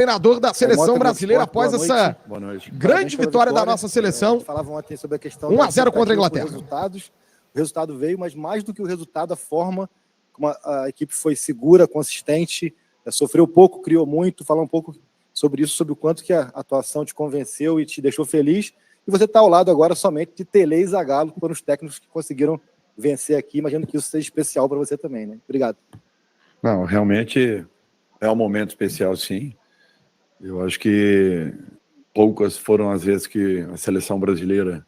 Treinador da seleção brasileira após essa grande vitória da nossa seleção. Falavam ontem sobre a questão 1-0 contra a Inglaterra. O resultado veio, mas mais do que o resultado, a forma como a equipe foi segura, consistente, sofreu pouco, criou muito. Falar um pouco sobre isso, sobre o quanto que a atuação te convenceu e te deixou feliz. E você está ao lado agora somente de Tele e Zagallo, que foram os técnicos que conseguiram vencer aqui. Imagino que isso seja especial para você também, né? Obrigado. Não, realmente é um momento especial, sim. Eu acho que poucas foram as vezes que a seleção brasileira,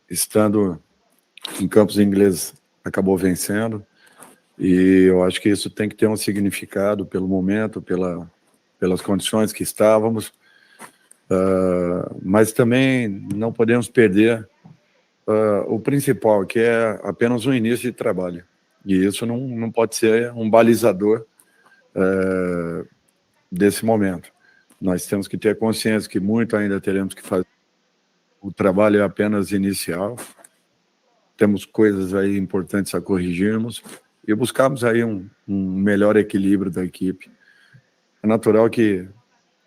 estando em campos ingleses, acabou vencendo. E eu acho que isso tem que ter um significado pelo momento, pelas condições que estávamos. Mas também não podemos perder o principal, que é apenas um início de trabalho. E isso não pode ser um balizador desse momento. Nós temos que ter consciência que muito ainda teremos que fazer. O trabalho é apenas inicial. Temos coisas aí importantes a corrigirmos e buscarmos aí um melhor equilíbrio da equipe. É natural que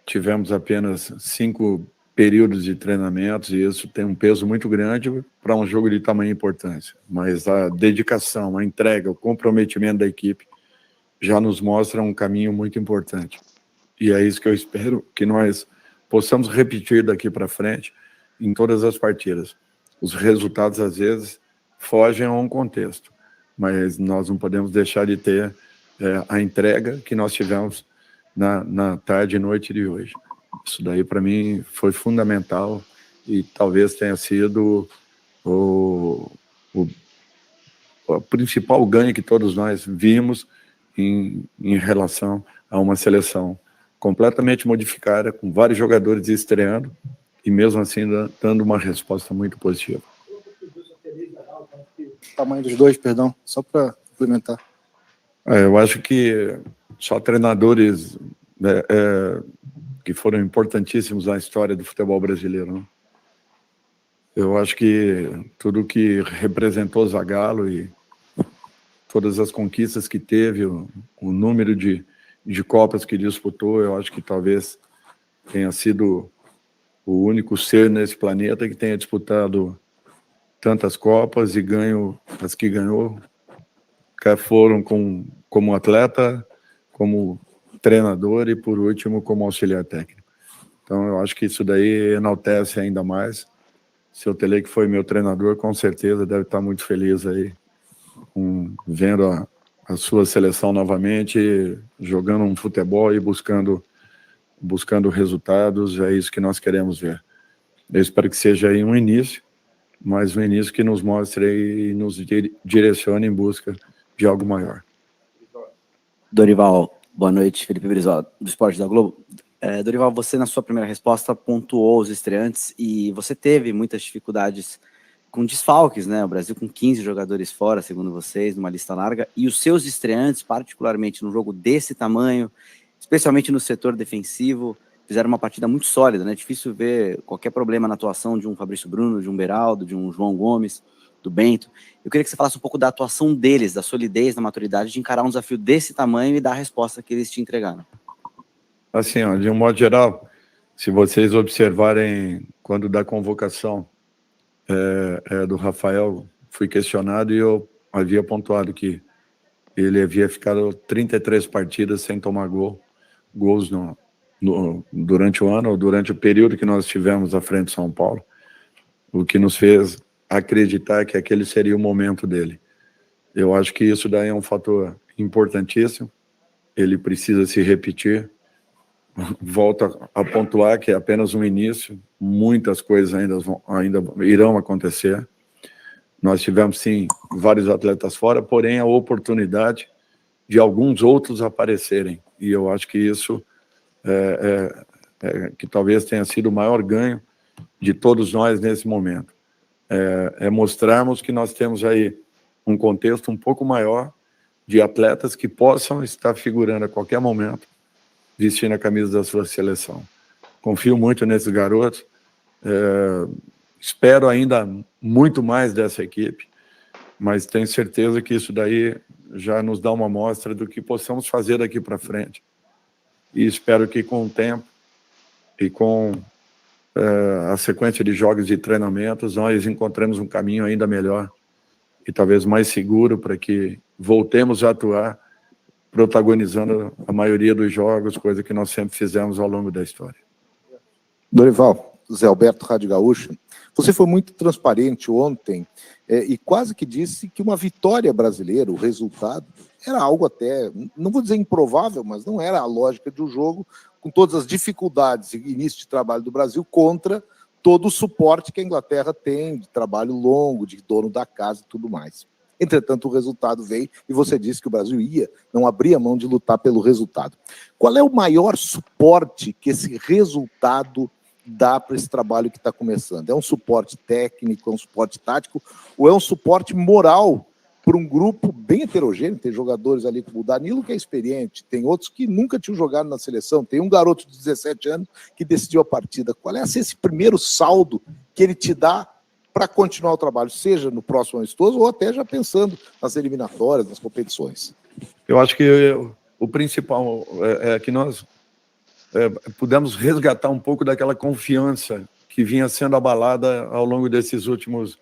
tivemos apenas 5 períodos de treinamentos e isso tem um peso muito grande para um jogo de tamanha importância. Mas a dedicação, a entrega, o comprometimento da equipe já nos mostra um caminho muito importante. E é isso que eu espero que nós possamos repetir daqui para frente em todas as partidas. Os resultados, às vezes, fogem a um contexto, mas nós não podemos deixar de ter a entrega que nós tivemos na tarde e noite de hoje. Isso daí, para mim, foi fundamental e talvez tenha sido o principal ganho que todos nós vimos em relação a uma seleção completamente modificada, com vários jogadores estreando e mesmo assim dando uma resposta muito positiva. O tamanho dos dois, perdão, só para complementar. Eu acho que só treinadores que foram importantíssimos na história do futebol brasileiro, né? Eu acho que tudo que representou Zagallo e todas as conquistas que teve, o número de Copas que disputou, eu acho que talvez tenha sido o único ser nesse planeta que tenha disputado tantas Copas e ganho as que ganhou, quer foram como atleta, como treinador e, por último, como auxiliar técnico. Então, eu acho que isso daí enaltece ainda mais. Seu Tele, que foi meu treinador, com certeza deve estar muito feliz aí, vendo a sua seleção novamente, jogando um futebol e buscando resultados. É isso que nós queremos ver. Eu espero que seja aí um início, mas um início que nos mostre e nos direcione em busca de algo maior. Dorival, boa noite. Felipe Brizola, do Esporte da Globo. Dorival, você na sua primeira resposta pontuou os estreantes e você teve muitas dificuldades com desfalques, né? O Brasil com 15 jogadores fora, segundo vocês, numa lista larga, e os seus estreantes, particularmente num jogo desse tamanho, especialmente no setor defensivo, fizeram uma partida muito sólida, né? Difícil ver qualquer problema na atuação de um Fabrício Bruno, de um Beraldo, de um João Gomes, do Bento. Eu queria que você falasse um pouco da atuação deles, da solidez, da maturidade de encarar um desafio desse tamanho e dar a resposta que eles te entregaram. Assim, ó, de um modo geral, se vocês observarem quando da convocação do Rafael, fui questionado e eu havia pontuado que ele havia ficado 33 partidas sem tomar gols durante o ano, ou durante o período que nós tivemos à frente de São Paulo, o que nos fez acreditar que aquele seria o momento dele. Eu acho que isso daí é um fator importantíssimo, ele precisa se repetir. Volto a pontuar que é apenas um início, muitas coisas ainda irão acontecer. Nós tivemos, sim, vários atletas fora, porém a oportunidade de alguns outros aparecerem. E eu acho que isso que talvez tenha sido o maior ganho de todos nós nesse momento. É mostrarmos que nós temos aí um contexto um pouco maior de atletas que possam estar figurando a qualquer momento vestindo a camisa da sua seleção. Confio muito nesses garotos, espero ainda muito mais dessa equipe, mas tenho certeza que isso daí já nos dá uma amostra do que possamos fazer daqui para frente. e espero que com o tempo e com a sequência de jogos e treinamentos, nós encontremos um caminho ainda melhor e talvez mais seguro para que voltemos a atuar protagonizando a maioria dos jogos, coisa que nós sempre fizemos ao longo da história. Dorival, Zé Alberto, Rádio Gaúcha, você foi muito transparente ontem e quase que disse que uma vitória brasileira, o resultado, era algo até, não vou dizer improvável, mas não era a lógica do jogo, com todas as dificuldades e início de trabalho do Brasil contra todo o suporte que a Inglaterra tem, de trabalho longo, de dono da casa e tudo mais. Entretanto, o resultado veio e você disse que o Brasil não abria mão de lutar pelo resultado. Qual é o maior suporte que esse resultado dá para esse trabalho que está começando? É um suporte técnico, é um suporte tático ou é um suporte moral para um grupo bem heterogêneo? Tem jogadores ali como o Danilo, que é experiente, tem outros que nunca tinham jogado na seleção, tem um garoto de 17 anos que decidiu a partida. Qual é esse primeiro saldo que ele te dá para continuar o trabalho, seja no próximo amistoso ou até já pensando nas eliminatórias, nas competições? Eu acho que o principal é que nós pudemos resgatar um pouco daquela confiança que vinha sendo abalada ao longo desses últimos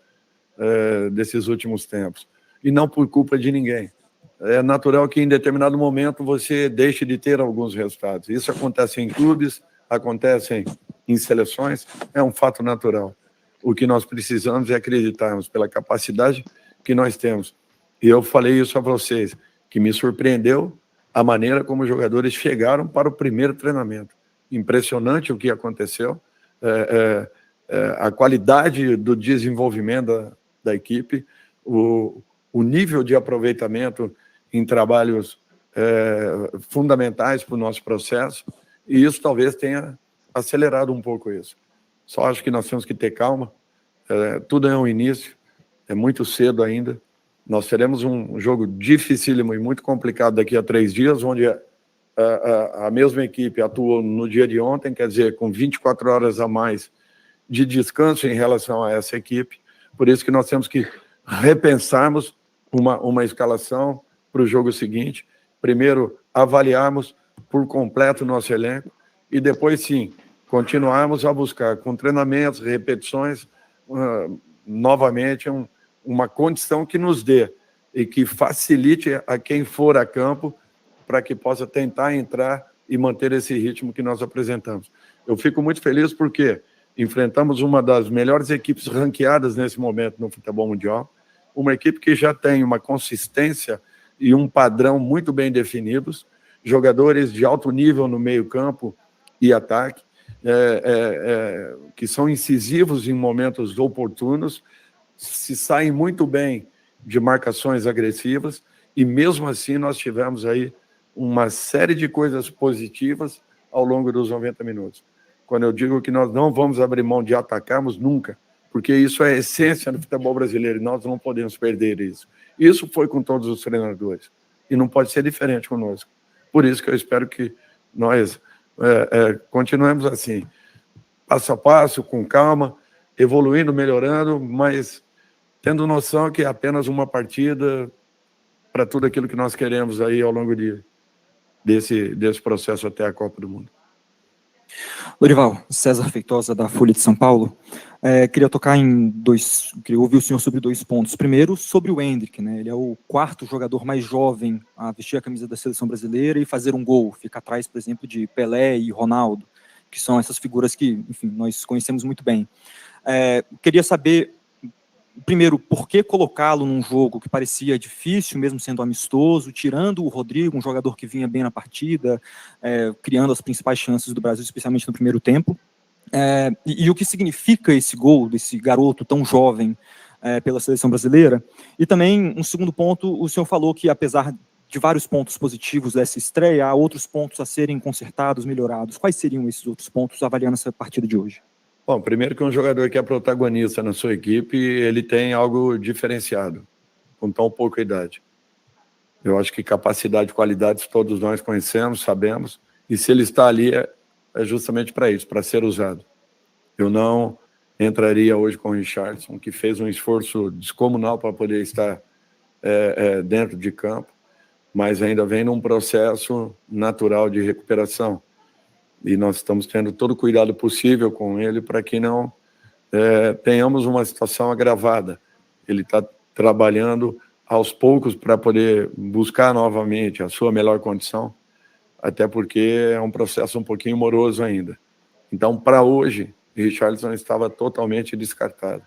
tempos. E não por culpa de ninguém. É natural que em determinado momento você deixe de ter alguns resultados. Isso acontece em clubes, acontece em seleções, é um fato natural. O que nós precisamos é acreditarmos pela capacidade que nós temos. E eu falei isso a vocês, que me surpreendeu a maneira como os jogadores chegaram para o primeiro treinamento. Impressionante o que aconteceu, a qualidade do desenvolvimento da equipe, o nível de aproveitamento em trabalhos fundamentais para o nosso processo, e isso talvez tenha acelerado um pouco isso. Só acho que nós temos que ter calma, tudo é um início, é muito cedo ainda. Nós teremos um jogo dificílimo e muito complicado daqui a 3 dias, onde a mesma equipe atuou no dia de ontem, quer dizer, com 24 horas a mais de descanso em relação a essa equipe. Por isso que nós temos que repensarmos uma escalação para o jogo seguinte. Primeiro, avaliarmos por completo o nosso elenco e depois, sim, continuarmos a buscar, com treinamentos, repetições, novamente, uma condição que nos dê e que facilite a quem for a campo para que possa tentar entrar e manter esse ritmo que nós apresentamos. Eu fico muito feliz porque enfrentamos uma das melhores equipes ranqueadas nesse momento no futebol mundial, uma equipe que já tem uma consistência e um padrão muito bem definidos, jogadores de alto nível no meio-campo e ataque, que são incisivos em momentos oportunos, se saem muito bem de marcações agressivas, e mesmo assim nós tivemos aí uma série de coisas positivas ao longo dos 90 minutos. Quando eu digo que nós não vamos abrir mão de atacarmos nunca, porque isso é a essência do futebol brasileiro, e nós não podemos perder isso. Isso foi com todos os treinadores, e não pode ser diferente conosco. Por isso que eu espero que nós continuemos assim, passo a passo, com calma, evoluindo, melhorando, mas tendo noção que é apenas uma partida para tudo aquilo que nós queremos aí ao longo desse processo até a Copa do Mundo. Dorival, César Feitosa, da Folha de São Paulo. Queria ouvir o senhor sobre 2 pontos. Primeiro, sobre o Endrick, né? Ele é o 4º jogador mais jovem a vestir a camisa da seleção brasileira e fazer um gol. Fica atrás, por exemplo, de Pelé e Ronaldo, que são essas figuras que, enfim, nós conhecemos muito bem. Queria saber, primeiro, por que colocá-lo num jogo que parecia difícil, mesmo sendo amistoso, tirando o Rodrigo, um jogador que vinha bem na partida, criando as principais chances do Brasil, especialmente no primeiro tempo. E o que significa esse gol desse garoto tão jovem pela seleção brasileira? E também, um segundo ponto, o senhor falou que, apesar de vários pontos positivos dessa estreia, há outros pontos a serem consertados, melhorados. Quais seriam esses outros pontos, avaliando essa partida de hoje? Bom, primeiro que um jogador que é protagonista na sua equipe, ele tem algo diferenciado, com tão pouca idade. Eu acho que capacidade e qualidades todos nós conhecemos, sabemos, e se ele está ali é justamente para isso, para ser usado. Eu não entraria hoje com o Richarlison, que fez um esforço descomunal para poder estar dentro de campo. mas ainda vem num processo natural de recuperação. E nós estamos tendo todo o cuidado possível com ele para que não tenhamos uma situação agravada. Ele está trabalhando aos poucos para poder buscar novamente a sua melhor condição, até porque é um processo um pouquinho moroso ainda. Então, para hoje, Richarlison estava totalmente descartado,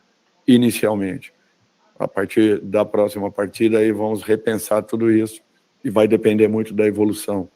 inicialmente. A partir da próxima partida, aí vamos repensar tudo isso e vai depender muito da evolução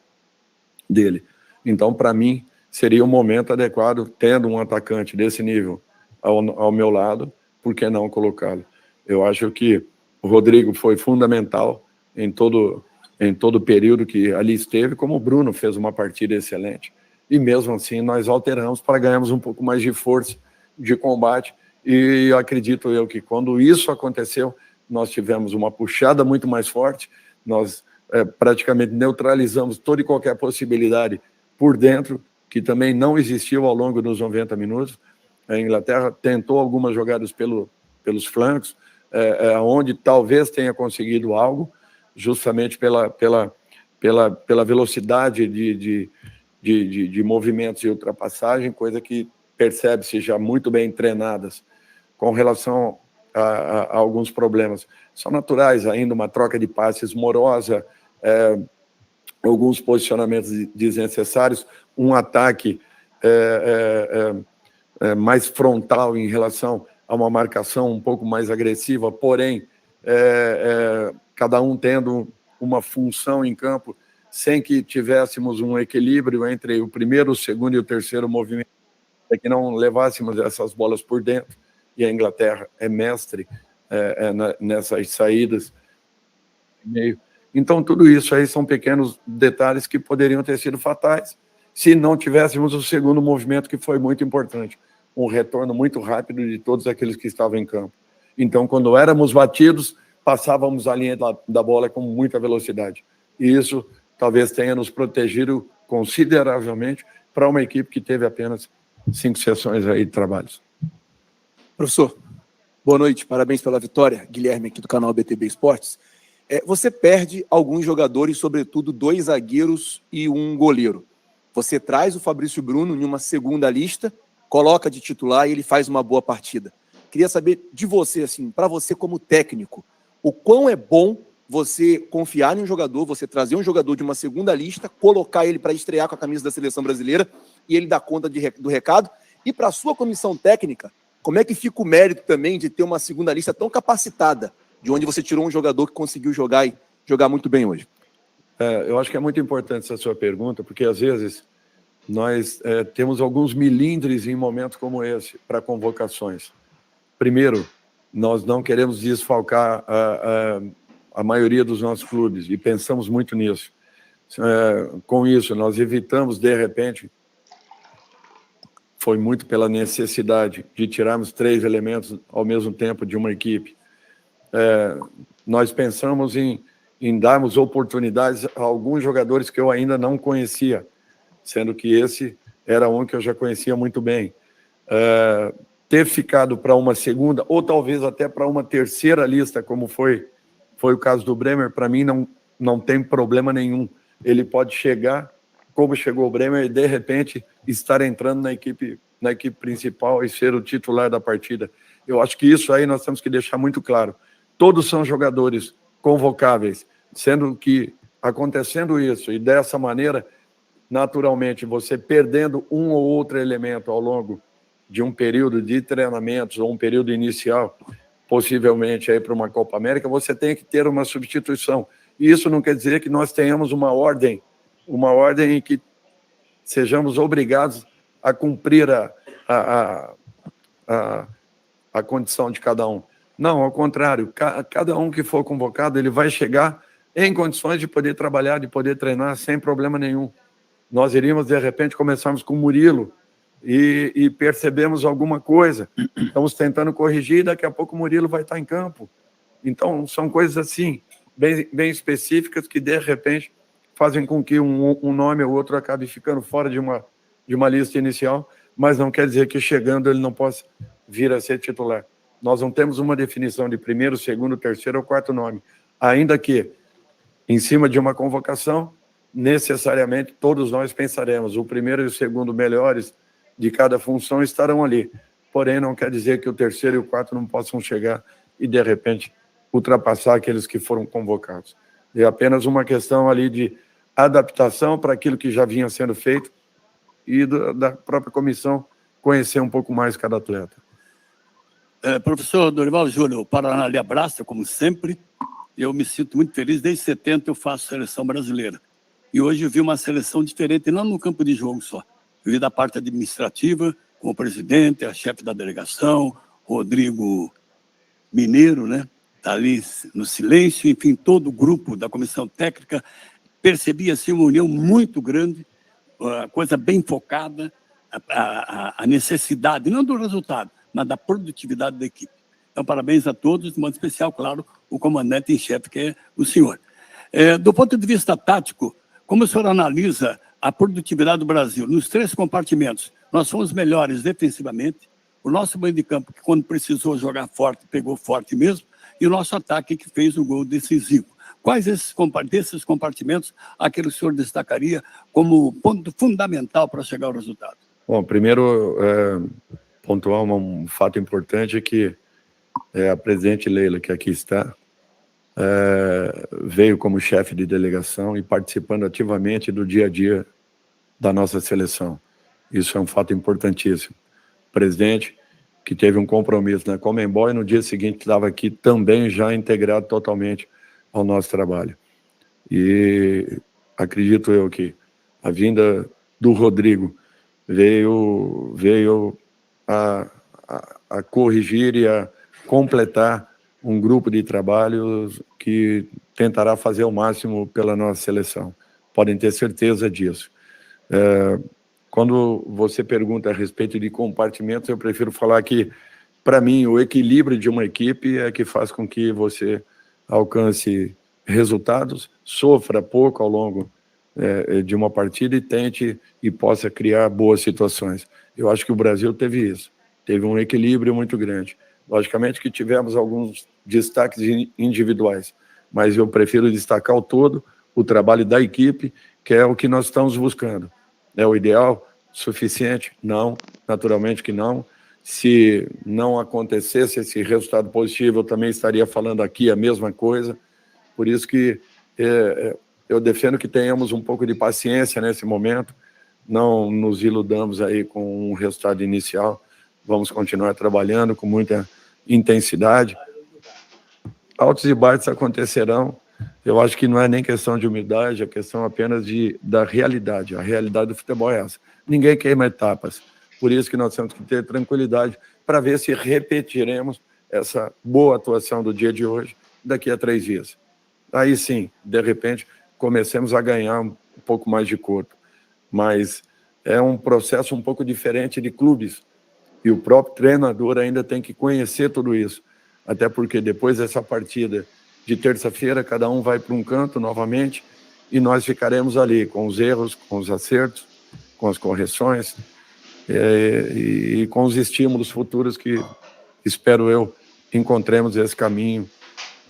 dele. Então, para mim, seria um momento adequado, tendo um atacante desse nível ao meu lado, por que não colocá-lo? Eu acho que o Rodrigo foi fundamental em todo o período que ali esteve, como o Bruno fez uma partida excelente. E mesmo assim, nós alteramos para ganharmos um pouco mais de força, de combate, e acredito eu que quando isso aconteceu, nós tivemos uma puxada muito mais forte, nós praticamente neutralizamos toda e qualquer possibilidade por dentro, que também não existiu ao longo dos 90 minutos. A Inglaterra tentou algumas jogadas pelos flancos, onde talvez tenha conseguido algo, justamente pela velocidade de movimentos e ultrapassagem, coisa que percebe-se já muito bem treinadas. Com relação a alguns problemas, são naturais ainda, uma troca de passes morosa, alguns posicionamentos desnecessários, um ataque mais frontal em relação a uma marcação um pouco mais agressiva, porém, cada um tendo uma função em campo, sem que tivéssemos um equilíbrio entre o primeiro, o segundo e o terceiro movimento, para que não levássemos essas bolas por dentro, e a Inglaterra é mestre nessas saídas. Então, tudo isso aí são pequenos detalhes que poderiam ter sido fatais, se não tivéssemos o segundo movimento, que foi muito importante, um retorno muito rápido de todos aqueles que estavam em campo. Então, quando éramos batidos, passávamos a linha da bola com muita velocidade. E isso talvez tenha nos protegido consideravelmente para uma equipe que teve apenas 5 sessões aí de trabalhos. Professor, boa noite, parabéns pela vitória. Guilherme aqui do canal BTB Esportes. Você perde alguns jogadores, sobretudo 2 zagueiros e um goleiro. Você traz o Fabrício Bruno em uma segunda lista, coloca de titular e ele faz uma boa partida. Queria saber de você, assim, para você como técnico, o quão é bom você confiar em um jogador, você trazer um jogador de uma segunda lista, colocar ele para estrear com a camisa da seleção brasileira e ele dar conta do recado. E para a sua comissão técnica, como é que fica o mérito também de ter uma segunda lista tão capacitada, de onde você tirou um jogador que conseguiu jogar e jogar muito bem hoje? Eu acho que é muito importante essa sua pergunta, porque às vezes nós temos alguns milindres em momentos como esse para convocações. Primeiro, nós não queremos desfalcar a maioria dos nossos clubes e pensamos muito nisso. Com isso, nós evitamos, de repente, foi muito pela necessidade de tirarmos 3 elementos ao mesmo tempo de uma equipe. Nós pensamos em darmos oportunidades a alguns jogadores que eu ainda não conhecia, sendo que esse era um que eu já conhecia muito bem. Ter ficado para uma segunda, ou talvez até para uma terceira lista, como foi o caso do Bremer, para mim não tem problema nenhum. Ele pode chegar, como chegou o Bremer, e de repente estar entrando na equipe principal e ser o titular da partida. Eu acho que isso aí nós temos que deixar muito claro. Todos são jogadores convocáveis, sendo que, acontecendo isso, e dessa maneira, naturalmente, você perdendo um ou outro elemento ao longo de um período de treinamentos ou um período inicial, possivelmente aí para uma Copa América, você tem que ter uma substituição. E isso não quer dizer que nós tenhamos uma ordem em que sejamos obrigados a cumprir a condição de cada um. Não, ao contrário, cada um que for convocado, ele vai chegar em condições de poder trabalhar, de poder treinar sem problema nenhum. Nós iríamos, de repente, começarmos com o Murilo e percebemos alguma coisa. Estamos tentando corrigir e daqui a pouco o Murilo vai estar em campo. Então, são coisas assim, bem específicas que, de repente, fazem com que um nome ou outro acabe ficando fora de uma lista inicial, mas não quer dizer que chegando ele não possa vir a ser titular. Nós não temos uma definição de primeiro, segundo, terceiro ou quarto nome, ainda que em cima de uma convocação, necessariamente todos nós pensaremos, o primeiro e o segundo melhores de cada função estarão ali. Porém, não quer dizer que o terceiro e o quarto não possam chegar e, de repente, ultrapassar aqueles que foram convocados. É apenas uma questão ali de adaptação para aquilo que já vinha sendo feito e da própria comissão conhecer um pouco mais cada atleta. Professor Dorival Júnior, o Paraná lhe abraça, como sempre. Eu me sinto muito feliz. Desde 70 eu faço seleção brasileira. E hoje eu vi uma seleção diferente, não no campo de jogo só. Eu vi da parte administrativa, com o presidente, a chefe da delegação, Rodrigo Mineiro, né? Está ali no silêncio, enfim, todo o grupo da comissão técnica. Percebi assim, uma união muito grande, a coisa bem focada, a necessidade, não do resultado, mas da produtividade da equipe. Então, parabéns a todos, de modo especial, claro, o comandante em chefe, que é o senhor. Do ponto de vista tático, como o senhor analisa a produtividade do Brasil nos 3 compartimentos? Nós fomos melhores defensivamente, o nosso meio de campo, que quando precisou jogar forte, pegou forte mesmo, e o nosso ataque, que fez o gol decisivo. Quais desses compartimentos aquele o senhor destacaria como ponto fundamental para chegar ao resultado? Bom, primeiro, pontuar um fato importante é que a presidente Leila, que aqui está, veio como chefe de delegação e participando ativamente do dia a dia da nossa seleção. Isso é um fato importantíssimo. O presidente, que teve um compromisso na Conmebol e no dia seguinte estava aqui também já integrado totalmente ao nosso trabalho. E acredito eu que a vinda do Rodrigo veio a corrigir e a completar um grupo de trabalhos que tentará fazer o máximo pela nossa seleção. Podem ter certeza disso. Quando você pergunta a respeito de compartimentos, eu prefiro falar que, para mim, o equilíbrio de uma equipe é que faz com que você alcance resultados, sofra pouco ao longo de uma partida e tente e possa criar boas situações. Eu acho que o Brasil teve isso, teve um equilíbrio muito grande. Logicamente que tivemos alguns destaques individuais, mas eu prefiro destacar o todo, o trabalho da equipe, que é o que nós estamos buscando. É o ideal? Suficiente? Não, naturalmente que não. Se não acontecesse esse resultado positivo, eu também estaria falando aqui a mesma coisa. Por isso que eu defendo que tenhamos um pouco de paciência nesse momento, não nos iludamos aí com um resultado inicial, vamos continuar trabalhando com muita intensidade. Altos e baixos acontecerão. Eu acho que não é nem questão de humildade, é questão apenas da realidade. A realidade do futebol é essa. Ninguém queima etapas. Por isso que nós temos que ter tranquilidade para ver se repetiremos essa boa atuação do dia de hoje daqui a 3 dias. Aí sim, de repente, comecemos a ganhar um pouco mais de corpo. Mas é um processo um pouco diferente de clubes. E o próprio treinador ainda tem que conhecer tudo isso. Até porque depois dessa partida de terça-feira, cada um vai para um canto novamente e nós ficaremos ali com os erros, com os acertos, com as correções e com os estímulos futuros que, espero eu, encontremos esse caminho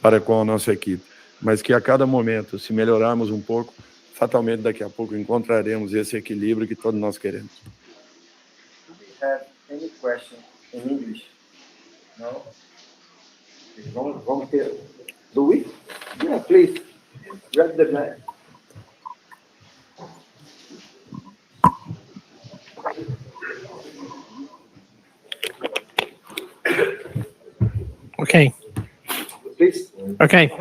para com a nossa equipe. Mas que a cada momento, se melhorarmos um pouco, fatalmente daqui a pouco encontraremos esse equilíbrio que todos nós queremos. Do we have any question in English? No? Vamos ter. Do we? Yeah, please. Grab the mic. Okay. Please. Okay.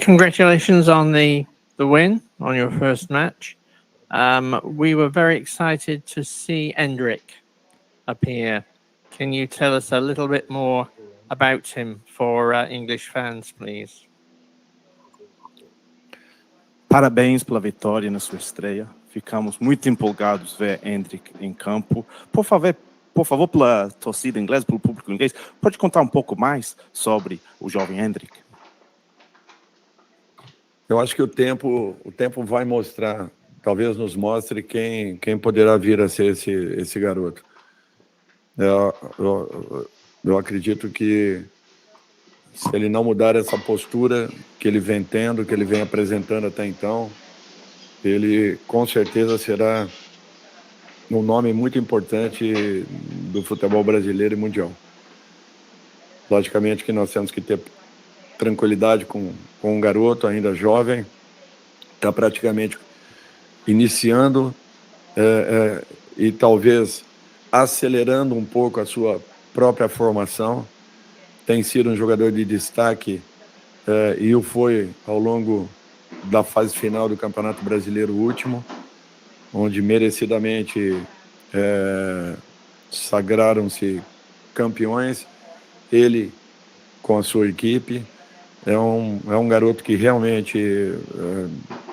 Congratulations on the win on your first match. We were very excited to see Endrick appear. Can you tell us a little bit more about him for English fans, please? Parabéns pela vitória na sua estreia. Ficamos muito empolgados ver Endrick em campo. Por favor, pela torcida inglesa, pelo público inglês, pode contar um pouco mais sobre o jovem Endrick? Eu acho que o tempo vai mostrar, talvez nos mostre quem poderá vir a ser esse garoto. Eu acredito que se ele não mudar essa postura que ele vem tendo, que ele vem apresentando até então, ele com certeza será um nome muito importante do futebol brasileiro e mundial. Logicamente que nós temos que ter tranquilidade com um garoto ainda jovem, está praticamente iniciando e talvez acelerando um pouco a sua própria formação. Tem sido um jogador de destaque e o foi ao longo da fase final do Campeonato Brasileiro último, onde merecidamente sagraram-se campeões, ele com a sua equipe. É um garoto que realmente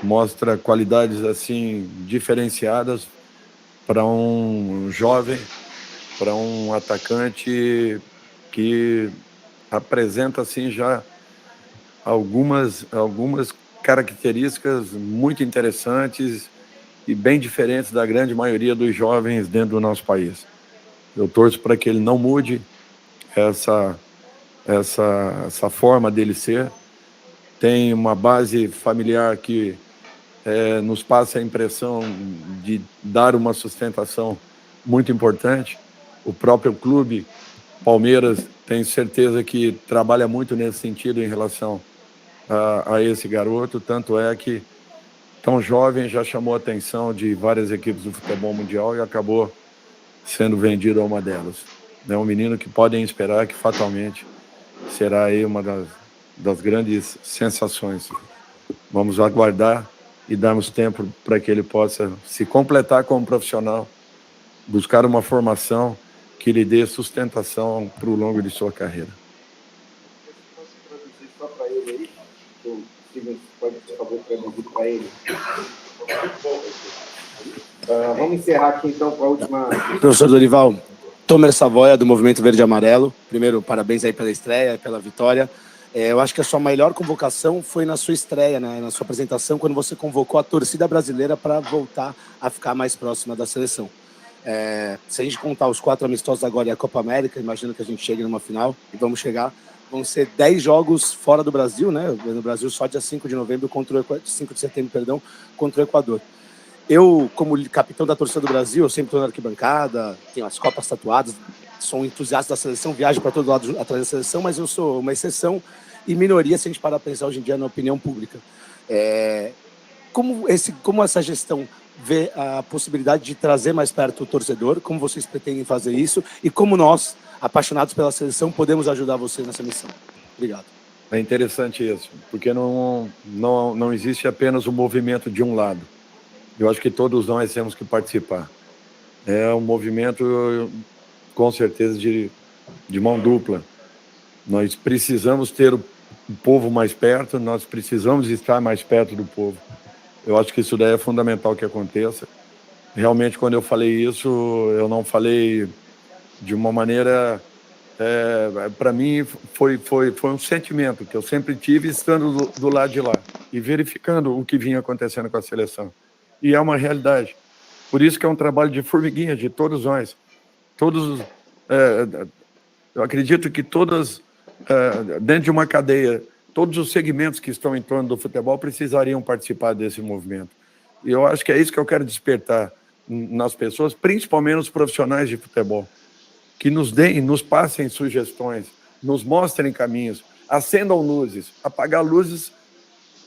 mostra qualidades assim diferenciadas para um jovem, para um atacante que apresenta assim já algumas características muito interessantes e bem diferentes da grande maioria dos jovens dentro do nosso país. Eu torço para que ele não mude essa forma dele ser. Tem uma base familiar que nos passa a impressão de dar uma sustentação muito importante. O próprio clube, Palmeiras, tenho certeza que trabalha muito nesse sentido em relação a esse garoto, tanto é que tão jovem já chamou a atenção de várias equipes do futebol mundial e acabou sendo vendido a uma delas. É um menino que podem esperar que fatalmente será aí uma das grandes sensações. Vamos aguardar e darmos tempo para que ele possa se completar como profissional, buscar uma formação que lhe dê sustentação para o longo de sua carreira. Posso traduzir só para ele aí? O Steven pode, por favor, traduzir para ele. Vamos encerrar aqui então com a última. Professor Dorival, Tomer Savoia, do Movimento Verde e Amarelo. Primeiro, parabéns aí pela estreia, pela vitória. Eu acho que a sua melhor convocação foi na sua estreia, né, na sua apresentação, quando você convocou a torcida brasileira para voltar a ficar mais próxima da seleção. Se a gente contar os 4 amistosos agora e a Copa América, imagino que a gente chegue numa final, e vamos chegar, vão ser 10 jogos fora do Brasil, né? No Brasil só dia 5 de setembro, perdão, contra o Equador. Eu, como capitão da torcida do Brasil, eu sempre estou na arquibancada, tenho as copas tatuadas, sou um entusiasta da seleção, viajo para todo lado atrás da seleção, mas eu sou uma exceção e minoria se a gente parar a pensar hoje em dia na opinião pública. Como essa gestão vê a possibilidade de trazer mais perto o torcedor, como vocês pretendem fazer isso e como nós, apaixonados pela seleção, podemos ajudar vocês nessa missão? Obrigado. É interessante isso, porque não existe apenas o movimento de um lado. Eu acho que todos nós temos que participar. É um movimento, com certeza, de mão dupla. Nós precisamos ter o povo mais perto, nós precisamos estar mais perto do povo. Eu acho que isso daí é fundamental que aconteça. Realmente, quando eu falei isso, eu não falei de uma maneira... para mim, foi um sentimento que eu sempre tive estando do lado de lá e verificando o que vinha acontecendo com a seleção. E é uma realidade. Por isso que é um trabalho de formiguinha de todos nós. Eu acredito que dentro de uma cadeia, todos os segmentos que estão em torno do futebol precisariam participar desse movimento. E eu acho que é isso que eu quero despertar nas pessoas, principalmente nos profissionais de futebol, que nos passem sugestões, nos mostrem caminhos, acendam luzes. Apagar luzes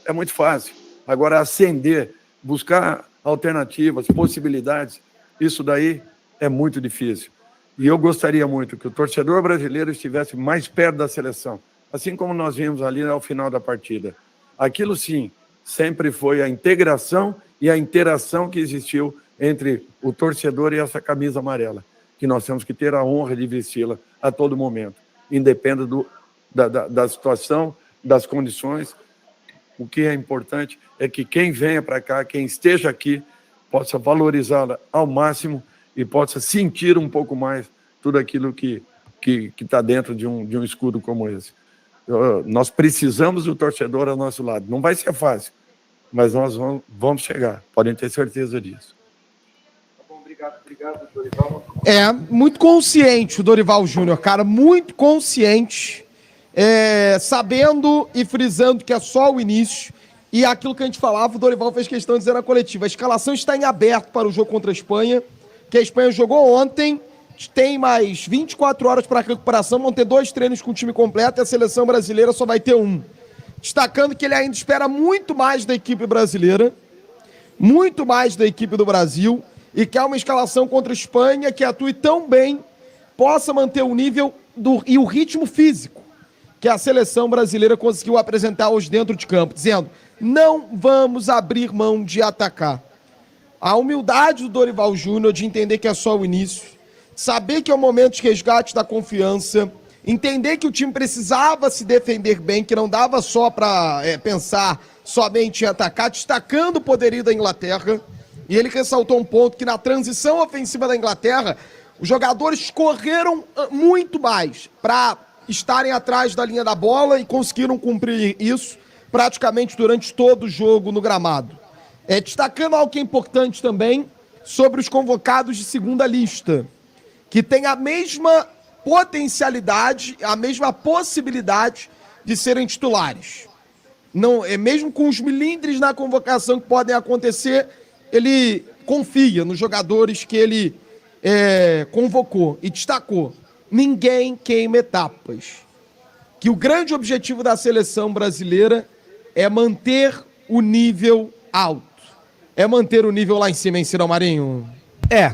é muito fácil. Agora, acender, buscar alternativas, possibilidades, isso daí é muito difícil. E eu gostaria muito que o torcedor brasileiro estivesse mais perto da seleção, assim como nós vimos ali ao final da partida. Aquilo sim, sempre foi a integração e a interação que existiu entre o torcedor e essa camisa amarela, que nós temos que ter a honra de vesti-la a todo momento, independente da situação, das condições. O que é importante é que quem venha para cá, quem esteja aqui, possa valorizá-la ao máximo e possa sentir um pouco mais tudo aquilo que está dentro de um escudo como esse. Nós precisamos do torcedor ao nosso lado. Não vai ser fácil, mas nós vamos chegar. Podem ter certeza disso. Tá bom, obrigado, Dorival. Muito consciente o Dorival Júnior, cara, muito consciente sabendo e frisando que é só o início, e aquilo que a gente falava, o Dorival fez questão de dizer na coletiva, a escalação está em aberto para o jogo contra a Espanha, que a Espanha jogou ontem, tem mais 24 horas para recuperação, vão ter 2 treinos com o time completo e a seleção brasileira só vai ter 1. Destacando que ele ainda espera muito mais da equipe brasileira, muito mais da equipe do Brasil, e quer uma escalação contra a Espanha que atue tão bem, possa manter o nível e o ritmo físico que a seleção brasileira conseguiu apresentar hoje dentro de campo, dizendo, não vamos abrir mão de atacar. A humildade do Dorival Júnior de entender que é só o início, saber que é o momento de resgate da confiança, entender que o time precisava se defender bem, que não dava só para pensar somente em atacar, destacando o poderio da Inglaterra. E ele ressaltou um ponto que na transição ofensiva da Inglaterra, os jogadores correram muito mais para estarem atrás da linha da bola e conseguiram cumprir isso praticamente durante todo o jogo no gramado. Destacando algo que é importante também sobre os convocados de segunda lista, que tem a mesma potencialidade, a mesma possibilidade de serem titulares. Não, mesmo com os milindres na convocação que podem acontecer, ele confia nos jogadores que ele convocou e destacou. Ninguém queima etapas. Que o grande objetivo da seleção brasileira é manter o nível alto. É manter o nível lá em cima, hein, Cirão Marinho?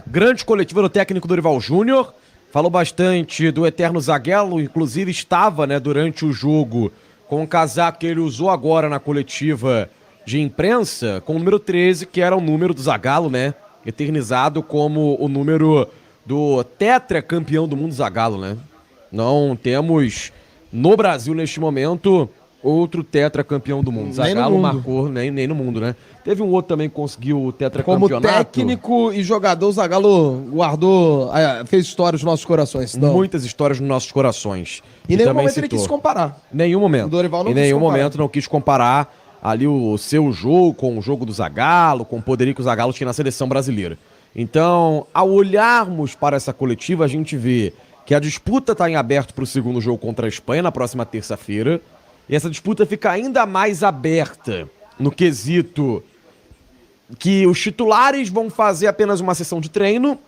Grande coletiva do técnico Dorival Júnior. Falou bastante do eterno zaguelo, inclusive estava, durante o jogo com o casaco que ele usou agora na coletiva de imprensa, com o número 13, que era o número do Zagallo, eternizado como o número do tetracampeão do mundo Zagallo, Não temos no Brasil neste momento outro tetracampeão do mundo. Zagallo marcou nem no mundo, Teve um outro também que conseguiu o tetracampeonato. Como técnico e jogador, o Zagallo guardou, fez histórias nos nossos corações. Então. Muitas histórias nos nossos corações. E em nenhum momento ele quis comparar. Nenhum momento. O Dorival não em nenhum momento não quis comparar ali o seu jogo com o jogo do Zagallo, com o poderio que o Zagallo tinha na seleção brasileira. Então, ao olharmos para essa coletiva, a gente vê que a disputa está em aberto para o segundo jogo contra a Espanha na próxima terça-feira. E essa disputa fica ainda mais aberta no quesito que os titulares vão fazer apenas uma sessão de treino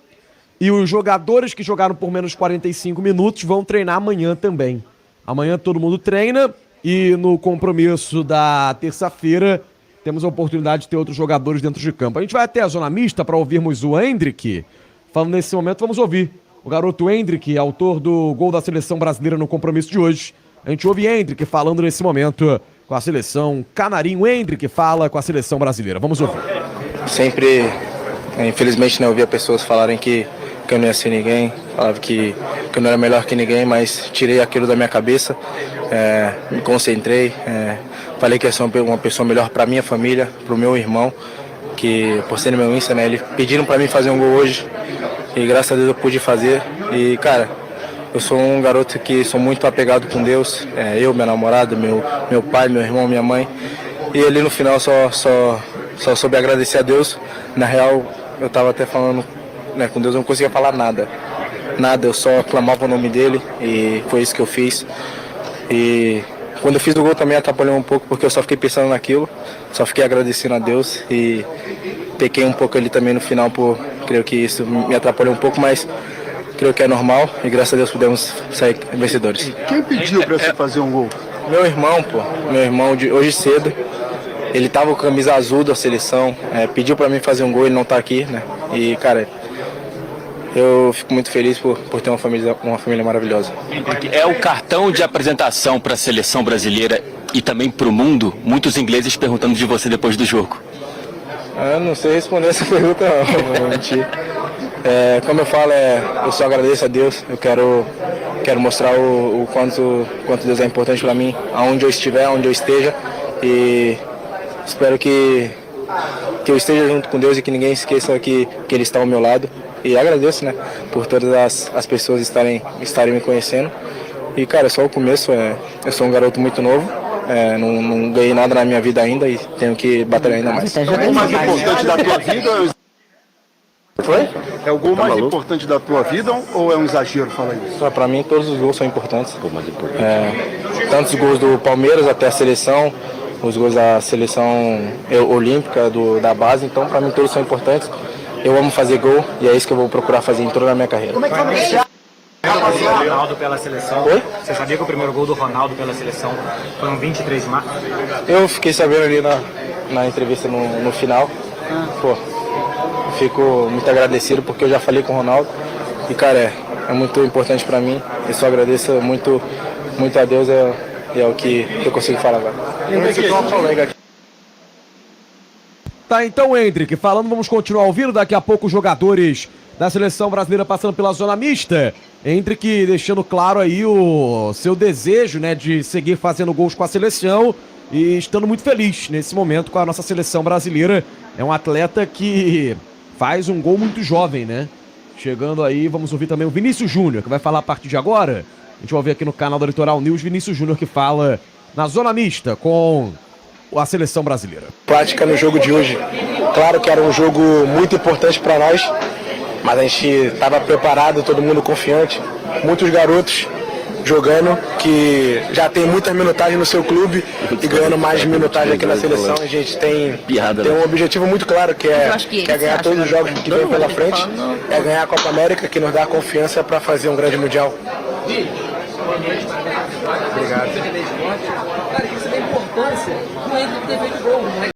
e os jogadores que jogaram por menos 45 minutos vão treinar amanhã também. Amanhã todo mundo treina e no compromisso da terça-feira temos a oportunidade de ter outros jogadores dentro de campo. A gente vai até a zona mista para ouvirmos o Endrick. Falando nesse momento, vamos ouvir o garoto Endrick, autor do gol da seleção brasileira no compromisso de hoje. A gente ouve Endrick falando nesse momento com a seleção canarinho. Endrick fala com a seleção brasileira. Vamos ouvir. Sempre, infelizmente, eu ouvia pessoas falarem que eu não ia ser ninguém, falava que eu não era melhor que ninguém, mas tirei aquilo da minha cabeça, me concentrei, falei que ia ser uma pessoa melhor para minha família, para o meu irmão, que por ser meu Insta, eles pediram para mim fazer um gol hoje e graças a Deus eu pude fazer. E cara, eu sou um garoto que sou muito apegado com Deus, eu, minha namorada, meu pai, meu irmão, minha mãe, e ali no final só soube agradecer a Deus. Na real, eu estava até falando com Deus, eu não conseguia falar nada, eu só clamava o nome dele e foi isso que eu fiz. E quando eu fiz o gol também atrapalhou um pouco, porque eu só fiquei pensando naquilo, só fiquei agradecendo a Deus e pequei um pouco ali também no final, creio que isso me atrapalhou um pouco, mas creio que é normal e graças a Deus pudemos sair vencedores. Quem pediu para você fazer um gol? Meu irmão de hoje cedo. Ele tava com a camisa azul da seleção, pediu para mim fazer um gol, ele não tá aqui, E, cara, eu fico muito feliz por ter uma família maravilhosa. É o cartão de apresentação para a seleção brasileira e também para o mundo? Muitos ingleses perguntando de você depois do jogo. Eu não sei responder essa pergunta, não vou mentir. Como eu falo, eu só agradeço a Deus, eu quero mostrar o quanto Deus é importante para mim, aonde eu estiver, aonde eu esteja, e espero que eu esteja junto com Deus e que ninguém esqueça que Ele está ao meu lado. E agradeço, por todas as pessoas estarem me conhecendo. E, cara, é só o começo. Eu sou um garoto muito novo, não ganhei nada na minha vida ainda e tenho que batalhar ainda mais. É o gol mais importante da tua vida? Foi? É o gol mais importante da tua vida ou é um exagero falar isso? Para mim, todos os gols são importantes. tantos gols do Palmeiras até a seleção, os gols da seleção olímpica, da base, então para mim todos são importantes. Eu amo fazer gol e é isso que eu vou procurar fazer em toda a minha carreira. Como é que foi o Ronaldo pela seleção? Oi? Você sabia que o primeiro gol do Ronaldo pela seleção foi um 23 de março? Eu fiquei sabendo ali na entrevista no final. Pô, fico muito agradecido porque eu já falei com o Ronaldo e, cara, é muito importante para mim. Eu só agradeço muito a Deus, é o que eu consigo falar agora. Tá, então, Hendrick, falando, vamos continuar ouvindo. Daqui a pouco os jogadores da seleção brasileira passando pela zona mista. Hendrick deixando claro aí o seu desejo, né, de seguir fazendo gols com a seleção e estando muito feliz nesse momento com a nossa seleção brasileira. É um atleta que faz um gol muito jovem, né? Chegando aí, vamos ouvir também o Vinícius Júnior, que vai falar a partir de agora. A gente vai ouvir aqui no canal da Litoral News, Vinícius Júnior, que fala na zona mista com a seleção brasileira. Prática no jogo de hoje. Claro que era um jogo muito importante para nós, mas a gente estava preparado, todo mundo confiante. Muitos garotos jogando que já tem muita minutagem no seu clube e ganhando mais minutagem aqui na seleção. A gente tem um objetivo muito claro, que é ganhar todos os jogos que vem pela frente, é ganhar a Copa América, que nos dá confiança para fazer um grande mundial. Obrigado. Cara, isso é da importância do Hendrick ter feito gol, né?